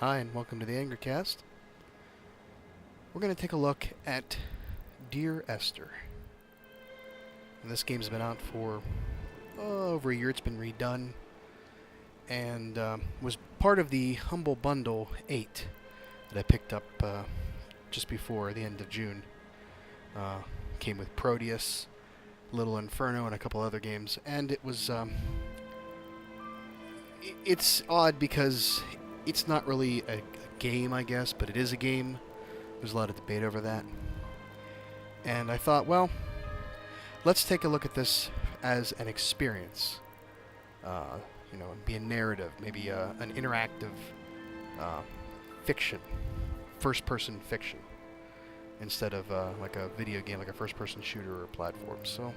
Hi, and welcome to the Angercast. We're going to take a look at Dear Esther. And this game's been out for over a year. It's been redone, and was part of the Humble Bundle 8 that I picked up just before the end of June. Came with Proteus, Little Inferno, and a couple other games. And it was it's odd because it's not really a game, I guess, but it is a game. There's a lot of debate over that. And I thought, well, let's take a look at this as an experience. Be a narrative, maybe an interactive fiction, first-person fiction, instead of like a video game, like a first-person shooter or platform. So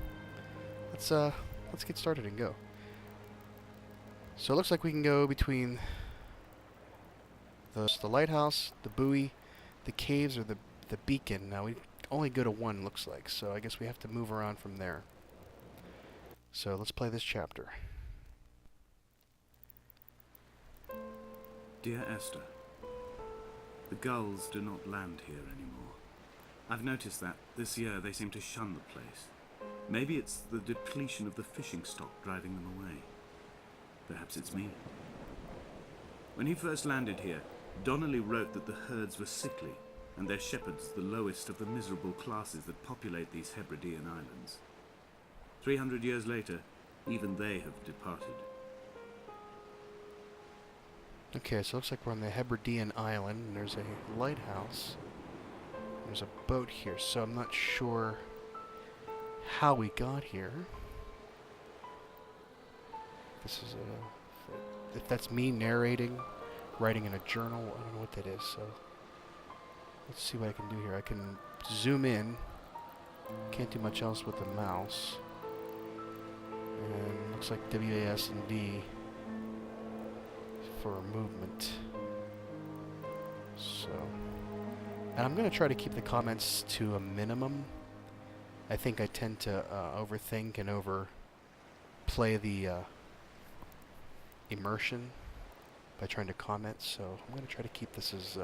let's get started and go. So it looks like we can go between the lighthouse, the buoy, the caves, or the beacon. Now we only go to one, looks like, so I guess we have to move around from there. So let's play this chapter. Dear Esther, the gulls do not land here anymore. I've noticed that this year they seem to shun the place. Maybe it's the depletion of the fishing stock driving them away. Perhaps it's me. When he first landed here, Donnelly wrote that the herds were sickly, and their shepherds the lowest of the miserable classes that populate these Hebridean islands. 300 years later, even they have departed. Okay, so it looks like we're on the Hebridean island, and there's a lighthouse. There's a boat here, so I'm not sure how we got here. This is if that's me narrating, writing in a journal, I don't know what that is, so let's see what I can do here. I can zoom in. Can't do much else with the mouse. And looks like WAS and D for movement. So, and I'm going to try to keep the comments to a minimum. I think I tend to overthink and overplay the immersion by trying to comment, so I'm going to try to keep this as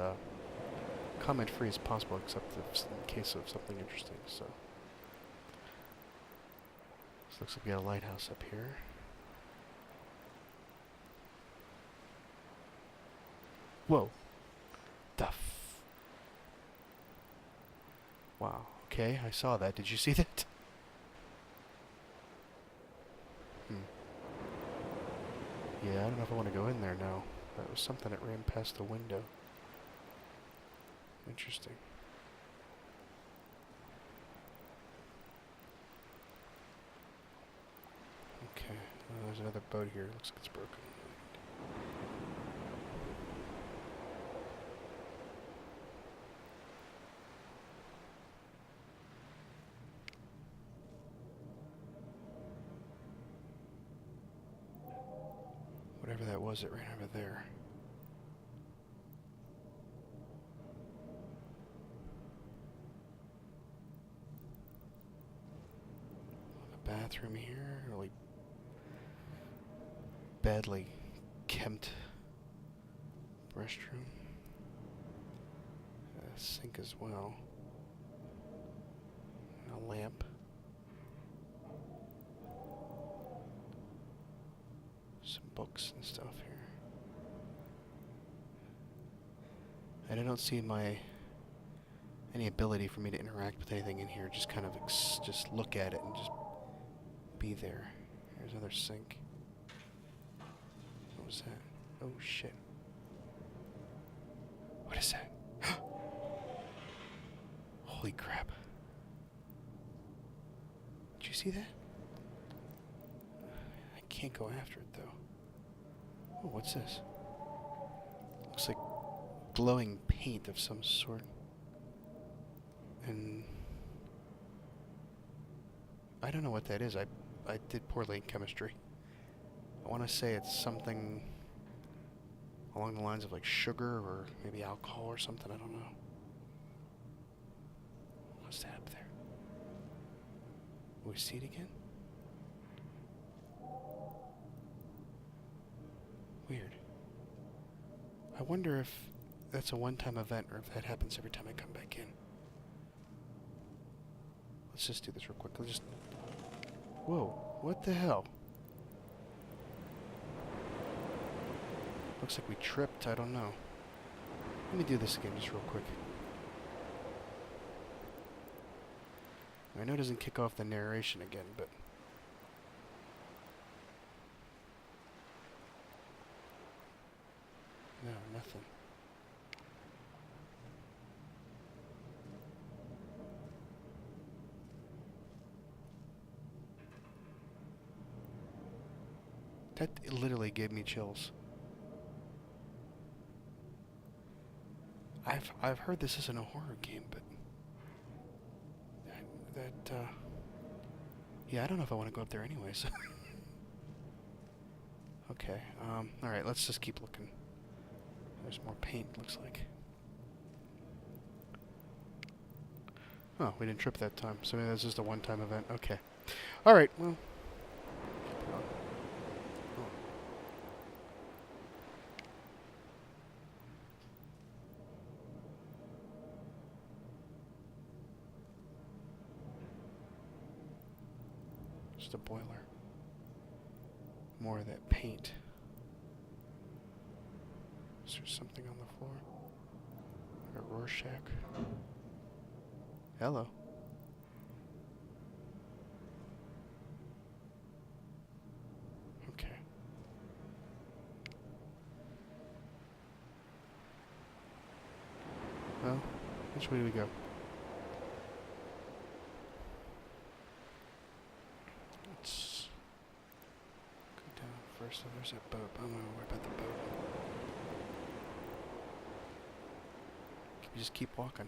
comment-free as possible, except in case of something interesting. So, this looks like we got a lighthouse up here. Whoa! Wow. Okay, I saw that. Did you see that? Yeah, I don't know if I want to go in there now. That was something that ran past the window. Interesting. Okay, there's another boat here. Looks like it's broken. Whatever that was, it ran over there. The bathroom here, really badly kempt restroom. A sink as well. A lamp. Some books and stuff here. And I don't see any ability for me to interact with anything in here. Just kind of just look at it and just be there. Here's another sink. What was that? Oh shit. What is that? Holy crap. Did you see that? I can't go after it though. Oh, what's this? Looks like glowing paint of some sort. And I don't know what that is. I did poorly in chemistry. I want to say it's something along the lines of like sugar or maybe alcohol or something. I don't know. What's that up there? Will we see it again? Weird. I wonder if that's a one-time event or if that happens every time I come back in. Let's just do this real quick. Let's just... Whoa, what the hell? Looks like we tripped, I don't know. Let me do this again just real quick. I know it doesn't kick off the narration again, but... No, nothing. That literally gave me chills. I've heard this isn't a horror game, but yeah, I don't know if I want to go up there anyways. Okay, alright, let's just keep looking. There's more paint, looks like. Oh, we didn't trip that time, so maybe that's just a one-time event. Okay. Alright, well. Just a boiler. More of that paint. Is there something on the floor? A Rorschach? Hello. Okay. Well, which way do we go? Let's go down first. Oh, there's that boat. I'm not worried about the boat. Can we just keep walking?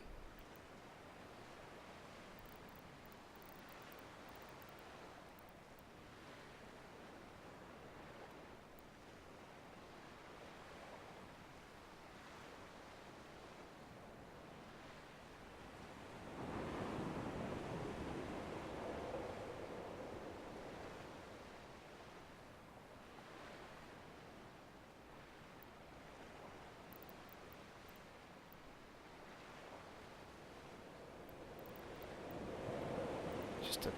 Just a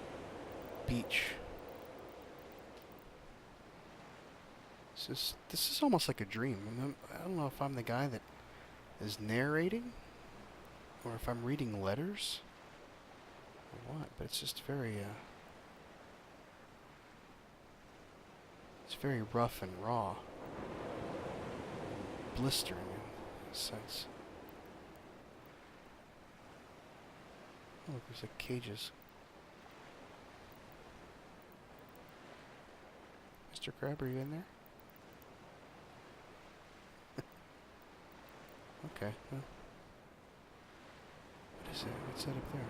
beach. This is almost like a dream. I don't know if I'm the guy that is narrating or if I'm reading letters or what, but it's just very it's very rough and raw. Blistering in a sense. Oh, look, there's like cages. Mr. Crab, are you in there? Okay, well. What is that? What's that up there?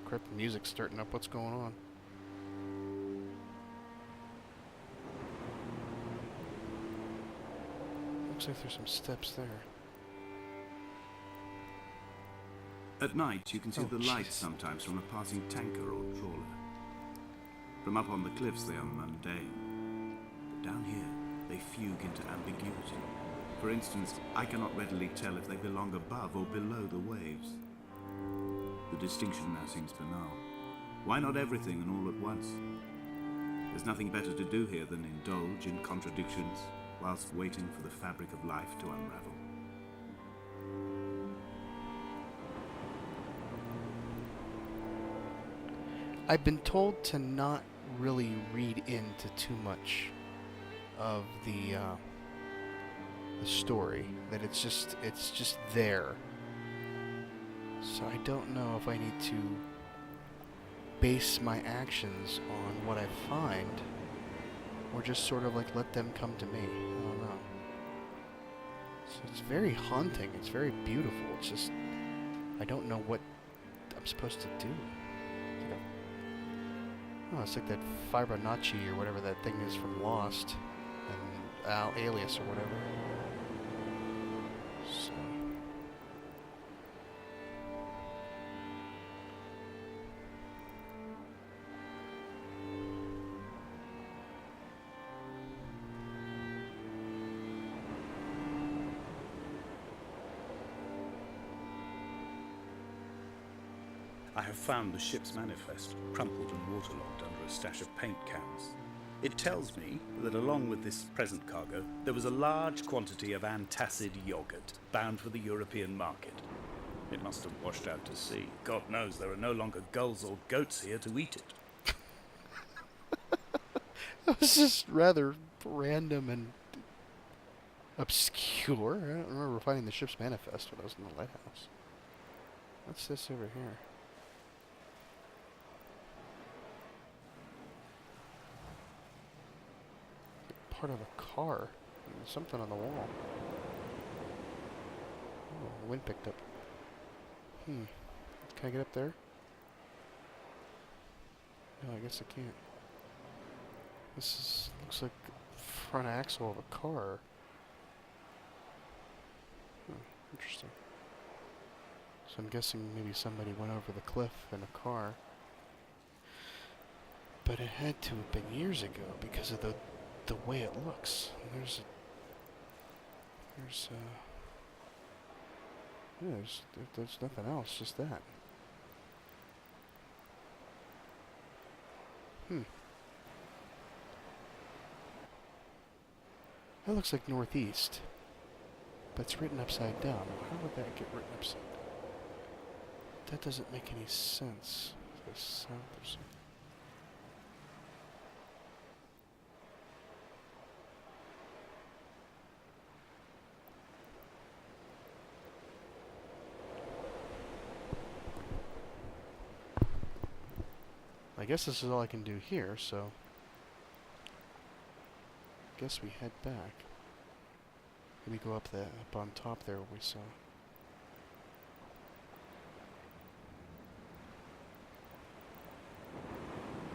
Crap, the music's starting up. What's going on? Looks like there's some steps there. At night, you can see the light Jesus. sometimes from a passing tanker or trawler. From up on the cliffs, they are mundane. But down here, they fugue into ambiguity. For instance, I cannot readily tell if they belong above or below the waves. The distinction now seems banal. Why not everything and all at once? There's nothing better to do here than indulge in contradictions whilst waiting for the fabric of life to unravel. I've been told to not really read into too much of the story. That it's just there. So I don't know if I need to base my actions on what I find, or just sort of like let them come to me. I don't know. So it's very haunting. It's very beautiful. It's just I don't know what I'm supposed to do. Oh, it's like that Fibonacci or whatever that thing is from Lost, and Alias or whatever. I have found the ship's manifest, crumpled and waterlogged under a stash of paint cans. It tells me that along with this present cargo, there was a large quantity of antacid yogurt bound for the European market. It must have washed out to sea. God knows there are no longer gulls or goats here to eat it. That was just rather random and obscure. I don't remember finding the ship's manifest when I was in the lighthouse. What's this over here? Part of a car. There's something on the wall. Oh, the wind picked up. Can I get up there? No, I guess I can't. Looks like the front axle of a car. Interesting. So I'm guessing maybe somebody went over the cliff in a car. But it had to have been years ago because of the way it looks. There's nothing else, just that. That looks like northeast, but it's written upside down. How would that get written upside down? That doesn't make any sense. The south or something. I guess this is all I can do here, so I guess we head back. Maybe go up on top there where we saw.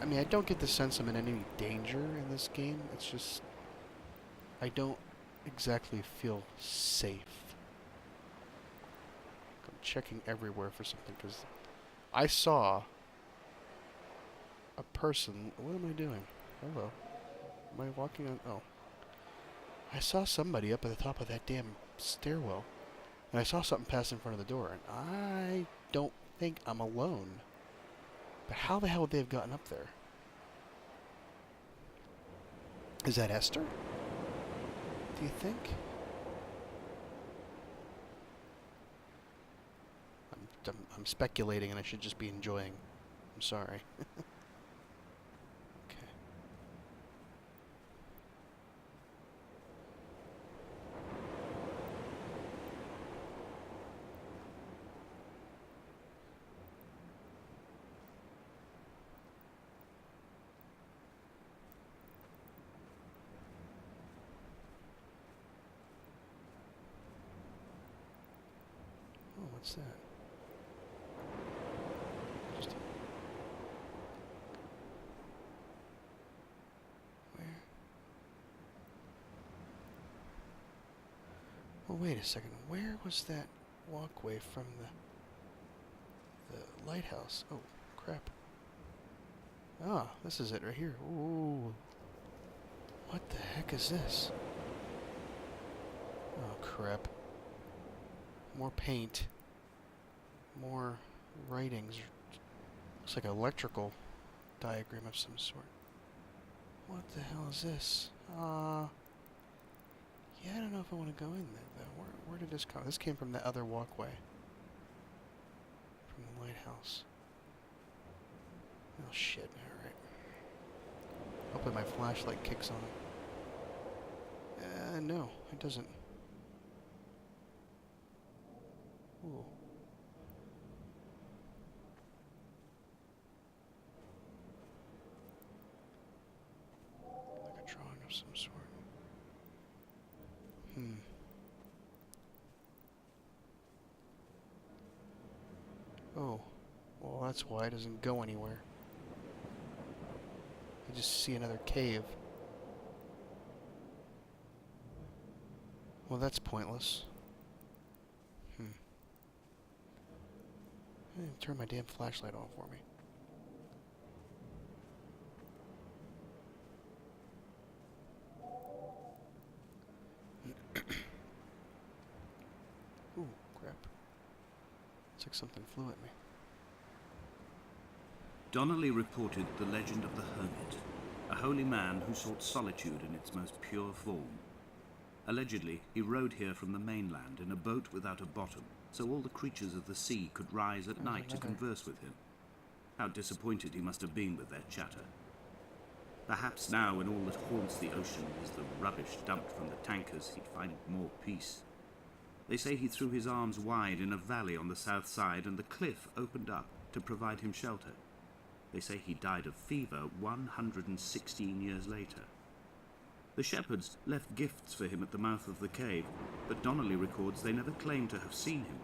I mean, I don't get the sense I'm in any danger in this game. It's just I don't exactly feel safe. I'm checking everywhere for something because I saw a person. What am I doing? Hello. Am I walking on? Oh. I saw somebody up at the top of that damn stairwell. And I saw something pass in front of the door. And I don't think I'm alone. But how the hell would they have gotten up there? Is that Esther? Do you think? I'm speculating and I should just be enjoying. I'm sorry. What's that? Where? Well, wait a second. Where was that walkway from the lighthouse? Oh, crap. Ah, this is it right here. Ooh. What the heck is this? Oh, crap. More paint. More writings. Looks like an electrical diagram of some sort. What the hell is this? Yeah, I don't know if I want to go in there, though. Where did this come? This came from the other walkway. From the lighthouse. Oh, shit. Alright. Hopefully my flashlight kicks on. No, it doesn't. Ooh. Like a drawing of some sort. Oh. Well, that's why it doesn't go anywhere. I just see another cave. Well, that's pointless. Turn my damn flashlight on for me. Ooh, crap. It's like something flew at me. Donnelly reported the legend of the hermit, a holy man who sought solitude in its most pure form. Allegedly, he rode here from the mainland in a boat without a bottom, so all the creatures of the sea could rise at night to converse with him. How disappointed he must have been with their chatter. Perhaps now, when all that haunts the ocean is the rubbish dumped from the tankers, he'd find more peace. They say he threw his arms wide in a valley on the south side, and the cliff opened up to provide him shelter. They say he died of fever 116 years later. The shepherds left gifts for him at the mouth of the cave, but Donnelly records they never claimed to have seen him.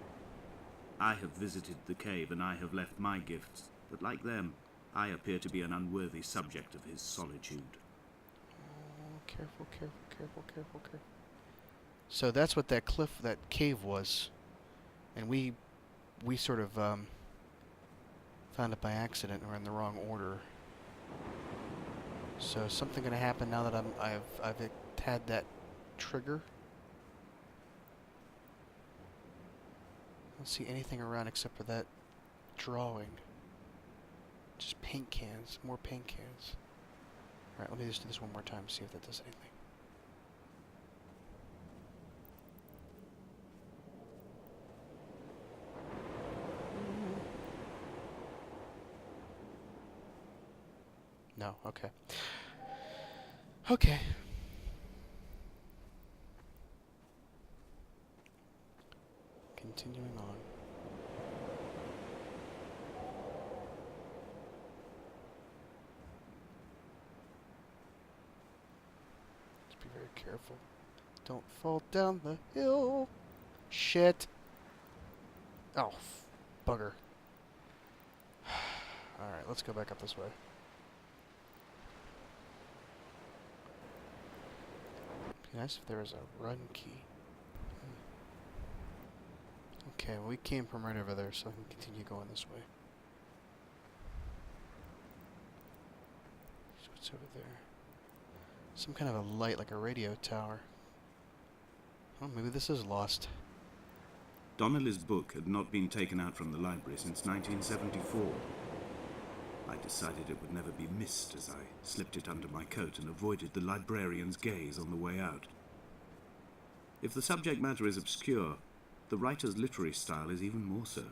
I have visited the cave and I have left my gifts, but like them, I appear to be an unworthy subject of his solitude. Oh, careful, careful, careful, careful, careful. So that's what that cave was. And we sort of found it by accident or in the wrong order. So is something going to happen now that I've had that trigger? I don't see anything around except for that drawing. Just paint cans, more paint cans. Alright, let me just do this one more time, see if that does anything. No, okay. Okay. Continuing on. Just be very careful. Don't fall down the hill. Shit. Oh, bugger. Alright, let's go back up this way. Be nice if there was a run key. Okay, well, we came from right over there, so I can continue going this way. So what's over there? Some kind of a light, like a radio tower. Oh, maybe this is lost. Donnelly's book had not been taken out from the library since 1974. I decided it would never be missed as I slipped it under my coat and avoided the librarian's gaze on the way out. If the subject matter is obscure, the writer's literary style is even more so.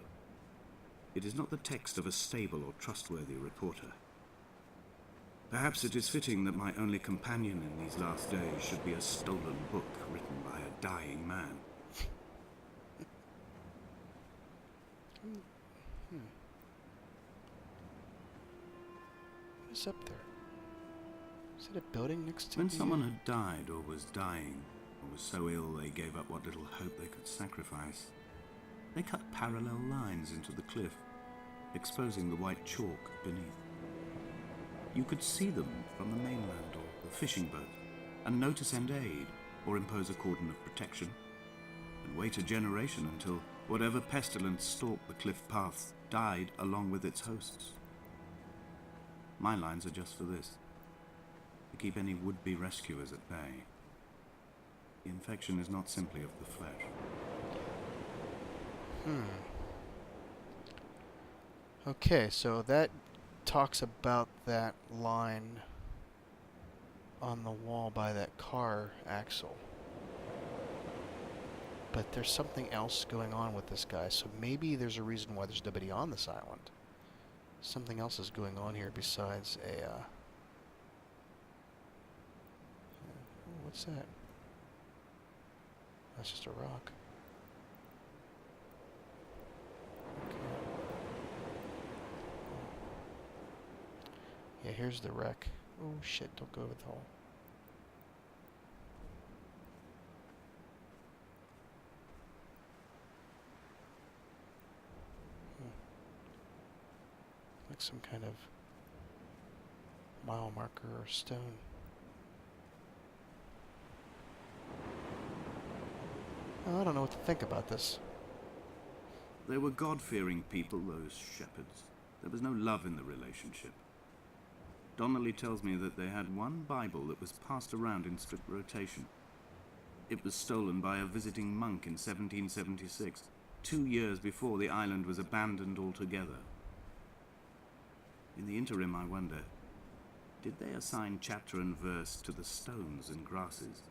It is not the text of a stable or trustworthy reporter. Perhaps it is fitting that my only companion in these last days should be a stolen book written by a dying man. What's up there? Is it a building next to When the... someone had died or was dying, or was so ill they gave up what little hope they could sacrifice, they cut parallel lines into the cliff, exposing the white chalk beneath. You could see them from the mainland or the fishing boat, and know to send aid or impose a cordon of protection, and wait a generation until whatever pestilence stalked the cliff paths died along with its hosts. My lines are just for this, to keep any would-be rescuers at bay. The infection is not simply of the flesh. Okay, so that talks about that line on the wall by that car axle. But there's something else going on with this guy, so maybe there's a reason why there's nobody on this island. Something else is going on here besides a, what's that? That's just a rock. Okay. Yeah, here's the wreck. Oh shit, don't go over the hole. Like some kind of mile marker or stone. Oh, I don't know what to think about this. They were God-fearing people, those shepherds. There was no love in the relationship. Donnelly tells me that they had one Bible that was passed around in strict rotation. It was stolen by a visiting monk in 1776, 2 years before the island was abandoned altogether. In the interim, I wonder, did they assign chapter and verse to the stones and grasses,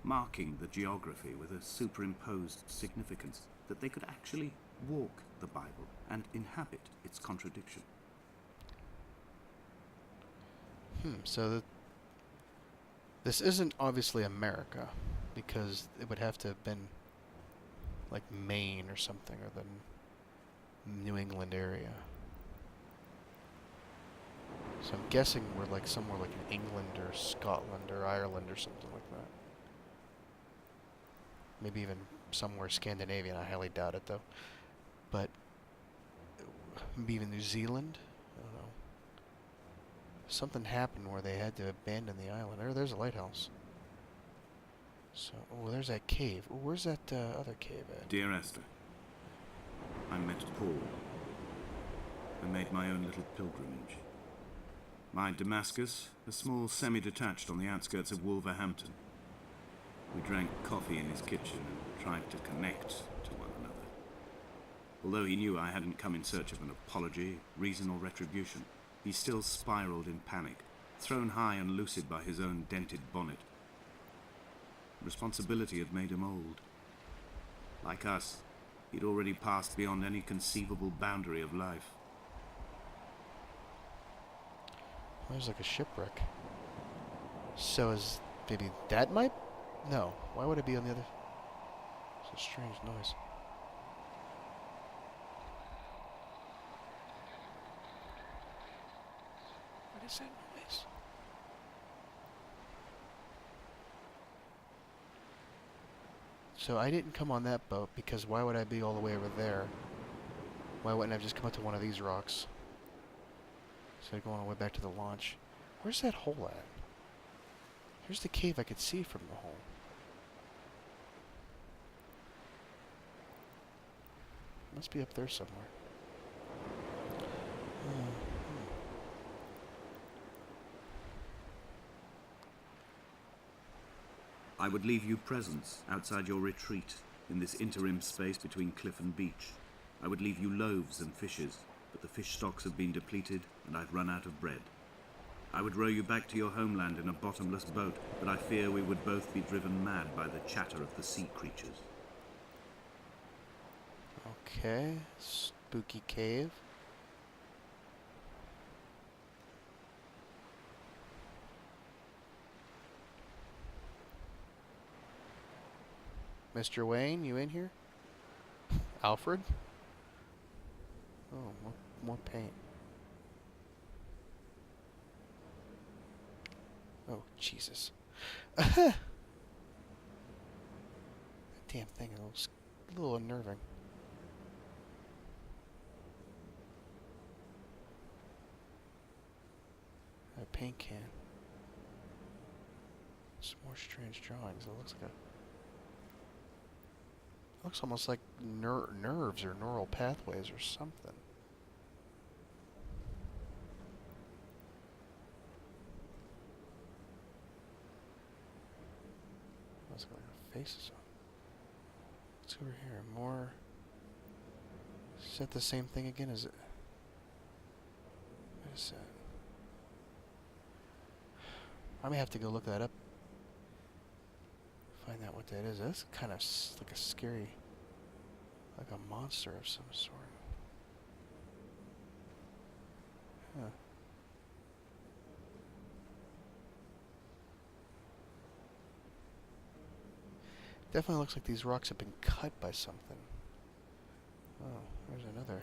marking the geography with a superimposed significance that they could actually walk the Bible and inhabit its contradiction? So this isn't obviously America, because it would have to have been like Maine or something, or the New England area. So I'm guessing we're like somewhere like in England or Scotland or Ireland or something like that. Maybe even somewhere Scandinavian. I highly doubt it though. But maybe even New Zealand. I don't know. Something happened where they had to abandon the island. There's a lighthouse. So, oh, there's that cave. Oh, where's that other cave at? Dear Esther, I met Paul. I made my own little pilgrimage. My Damascus, a small semi-detached on the outskirts of Wolverhampton. We drank coffee in his kitchen and tried to connect to one another. Although he knew I hadn't come in search of an apology, reason or retribution, he still spiraled in panic, thrown high and lucid by his own dented bonnet. Responsibility had made him old. Like us, he'd already passed beyond any conceivable boundary of life. There's like a shipwreck. So is maybe that might? No. Why would it be on the other? It's a strange noise. What is that noise? So I didn't come on that boat because why would I be all the way over there? Why wouldn't I have just come up to one of these rocks? So I go all the way back to the launch. Where's that hole at? Here's the cave I could see from the hole. Must be up there somewhere. I would leave you presents outside your retreat in this interim space between cliff and beach. I would leave you loaves and fishes, but the fish stocks have been depleted and I've run out of bread. I would row you back to your homeland in a bottomless boat, but I fear we would both be driven mad by the chatter of the sea creatures. Okay, spooky cave. Mr. Wayne, you in here? Alfred? Oh, more paint. Oh, Jesus. That damn thing is a little unnerving. A paint can. Some more strange drawings. It looks like looks almost like nerves or neural pathways or something. Looks like our faces on. What's over here? More. Is that the same thing again? Is it? What is that? I may have to go look that up. Find out what that is. That's kind of like a scary, like a monster of some sort. Huh. Definitely looks like these rocks have been cut by something. Oh, there's another.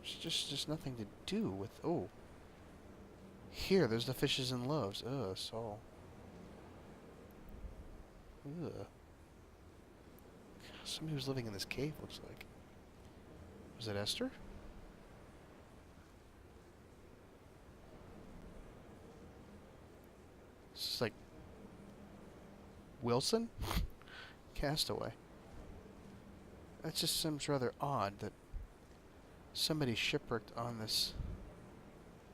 There's just nothing to do with. Oh. Here, there's the fishes and loaves. Ugh, Saul. Ugh. Somebody was living in this cave, looks like. Was it Esther? This is like Wilson? Castaway. That just seems rather odd that somebody shipwrecked on this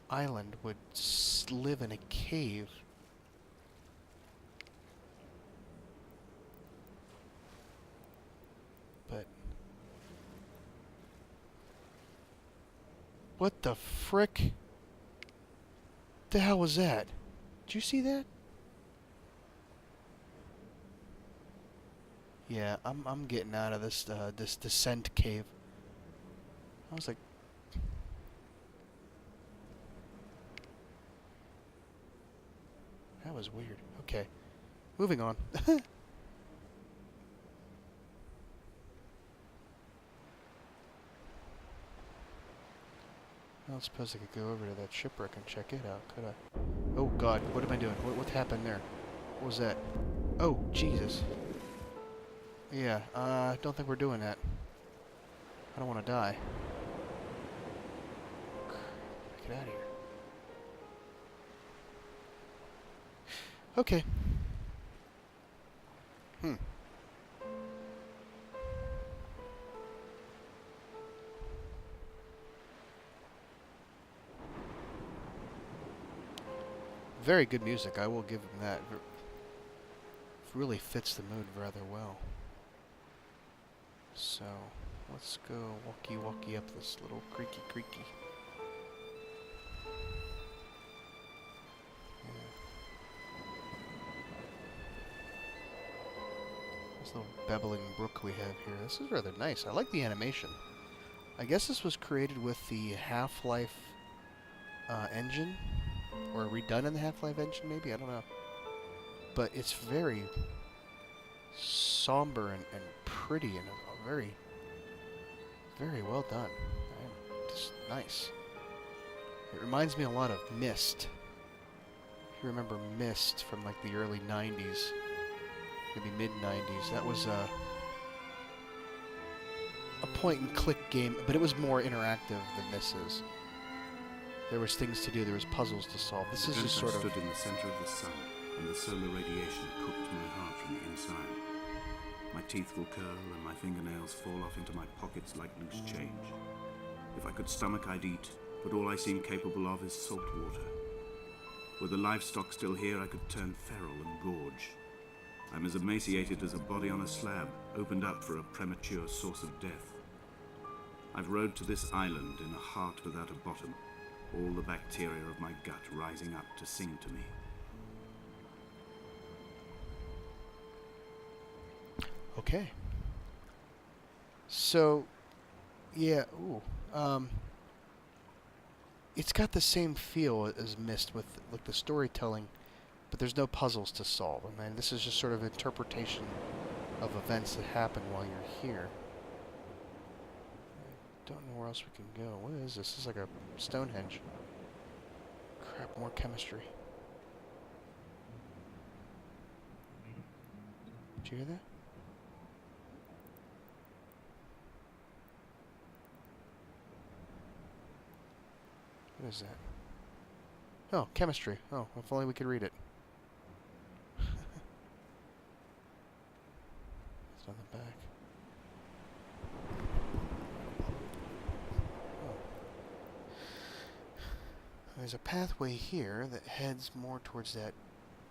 island would live in a cave. But What the frick? The hell was that? Did you see that? Yeah, I'm getting out of this this descent cave. I was like, that was weird. Okay, moving on. I don't suppose I could go over to that shipwreck and check it out, could I? Oh God, what am I doing? What happened there? What was that? Oh, Jesus. Yeah, I don't think we're doing that. I don't want to die. Get out of here. Okay. Very good music, I will give him that. It really fits the mood rather well. So, let's go walkie up this little creaky. This little babbling brook we have here. This is rather nice. I like the animation. I guess this was created with the Half-Life engine. Or redone in the Half-Life engine, maybe? I don't know. But it's very somber and pretty and very, very well done. Just nice. It reminds me a lot of Myst. If you remember Myst from like the early 90s, maybe mid-90s, that was a point-and-click game, but it was more interactive than this is. There was things to do, there was puzzles to solve. This is just sort of... I stood in the center of the sun, and the solar radiation cooked my heart from the inside. My teeth will curl, and my fingernails fall off into my pockets like loose change. If I could stomach, I'd eat, but all I seem capable of is salt water. Were the livestock still here, I could turn feral and gorge. I'm as emaciated as a body on a slab, opened up for a premature source of death. I've rowed to this island in a heart without a bottom, all the bacteria of my gut rising up to sing to me. Okay. So, yeah, it's got the same feel as Myst with like the storytelling, but there's no puzzles to solve. I mean, this is just sort of interpretation of events that happen while you're here. Don't know where else we can go. What is this? This is like a Stonehenge. Crap, more chemistry. Did you hear that? What is that? Oh, chemistry. Oh, if only we could read it. It's on the back. There's a pathway here that heads more towards that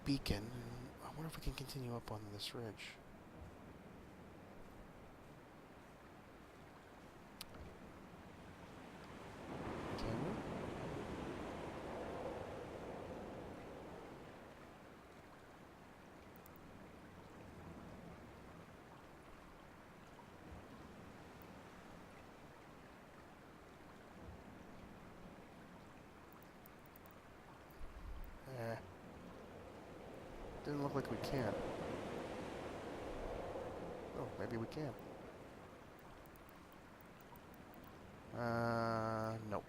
beacon. I wonder if we can continue up on this ridge. Can we? Didn't look like we can. Oh, maybe we can. Nope.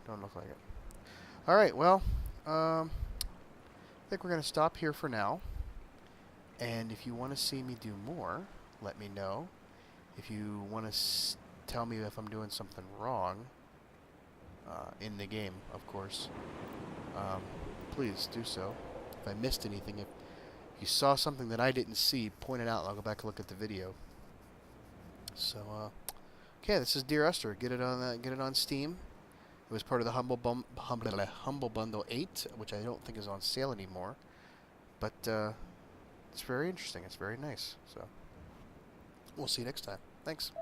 Don't look like it. Alright, well, I think we're going to stop here for now. And if you want to see me do more, let me know. If you want to tell me if I'm doing something wrong, in the game, of course, please do so. If I missed anything, if you saw something that I didn't see, point it out and I'll go back and look at the video. So, okay, this is Dear Esther. Get it on Steam. It was part of the Humble Bundle 8, which I don't think is on sale anymore. But it's very interesting. It's very nice. So we'll see you next time. Thanks.